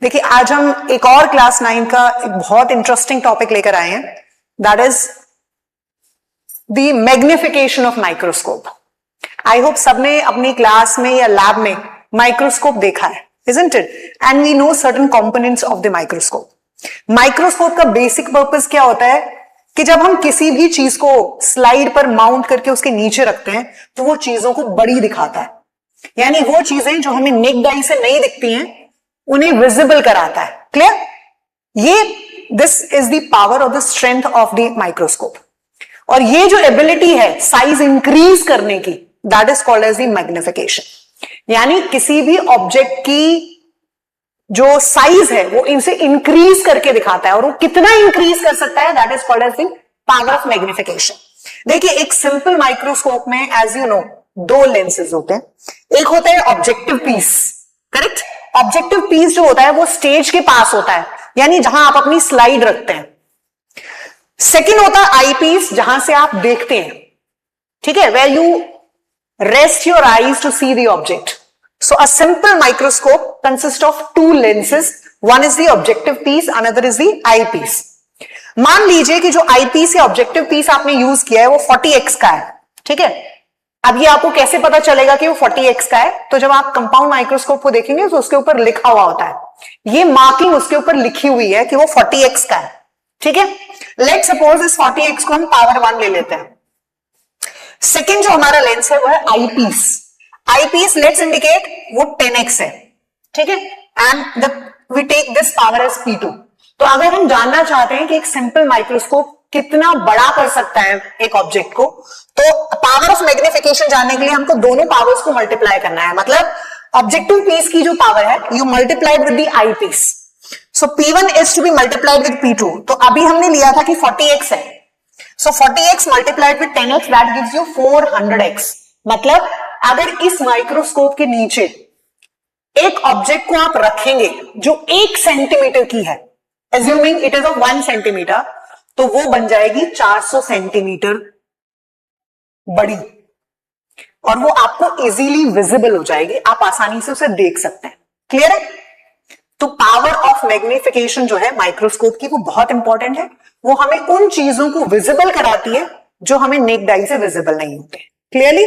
देखिए आज हम एक और क्लास 9 का एक बहुत इंटरेस्टिंग टॉपिक लेकर आए हैं, that is the magnification of microscope. I hope सबने अपनी क्लास में या लैब में माइक्रोस्कोप देखा है, isn't it? And we know certain components of the microscope. Microscope का बेसिक पर्पस क्या होता है कि जब हम किसी भी चीज को स्लाइड पर माउंट करके उसके नीचे रखते हैं तो वो चीजों को बड़ी दिखाता है, यानी वो चीजें जो हमें नेक्ड आई से नहीं दिखती हैं उन्हें विजिबल कराता है। क्लियर? ये दिस इज द पावर और the strength of the microscope. और ये जो एबिलिटी है साइज इंक्रीज करने की, that is called as the magnification. यानी किसी भी ऑब्जेक्ट की जो साइज है वो इनसे इंक्रीज करके दिखाता है, और वो कितना इंक्रीज कर सकता है, that is called as the power of magnification. देखिए एक सिंपल माइक्रोस्कोप में एज यू नो दो लेंसेज होते हैं। एक होता है objective piece, correct? Objective piece जो होता है वो स्टेज के पास होता है, यानी जहां आप अपनी स्लाइड रखते हैं। सेकंड होता है आई पीस, जहां से आप देखते हैं, ठीक है, where you rest your eyes to see the object. So a simple microscope consists of two lenses. One is the objective piece, another is the eyepiece. मान लीजिए कि जो eyepiece या objective piece आपने यूज किया है वो 40x का है, ठीक है? अब ये आपको कैसे पता चलेगा कि वो 40x का है? तो जब आप कंपाउंड माइक्रोस्कोप को देखेंगे तो उसके ऊपर लिखा हुआ होता है, ये मार्किंग उसके ऊपर लिखी हुई है कि वो 40x का है, ठीक है? लेट सपोज इस 40x को हम पावर 1 ले लेते हैं। सेकेंड जो हमारा लेंस है वो है eyepiece. eyepiece लेट्स इंडिकेट वो 10x है, ठीक है? And we take this power as P2. तो अगर हम जानना चाहते हैं कि एक सिंपल माइक्रोस्कोप कितना बड़ा कर सकता है एक ऑब्जेक्ट को, तो पावर ऑफ मैग्निफिकेशन जानने के लिए हमको दोनों पावर्स को मल्टीप्लाई करना है। मतलब ऑब्जेक्टिव पीस की जो पावर है you multiplied with the eyepiece, so P1 is to be multiplied with P2. तो अभी हमने लिया था कि 40x है, so 40x multiplied with 10x that gives you 400x। मतलब अगर इस माइक्रोस्कोप के नीचे एक ऑब्जेक्ट को आप रखेंगे जो 1 सेंटीमीटर की है, assuming it is of 1 centimetre, तो वो बन जाएगी 400 सेंटीमीटर बड़ी, और वो आपको इजीली विजिबल हो जाएगी, आप आसानी से उसे देख सकते हैं। क्लियर है? तो पावर ऑफ मैग्निफिकेशन जो है माइक्रोस्कोप की वो बहुत इंपॉर्टेंट है। वो हमें उन चीजों को विजिबल कराती है जो हमें नेक्ड आई से विजिबल नहीं होते। क्लियरली?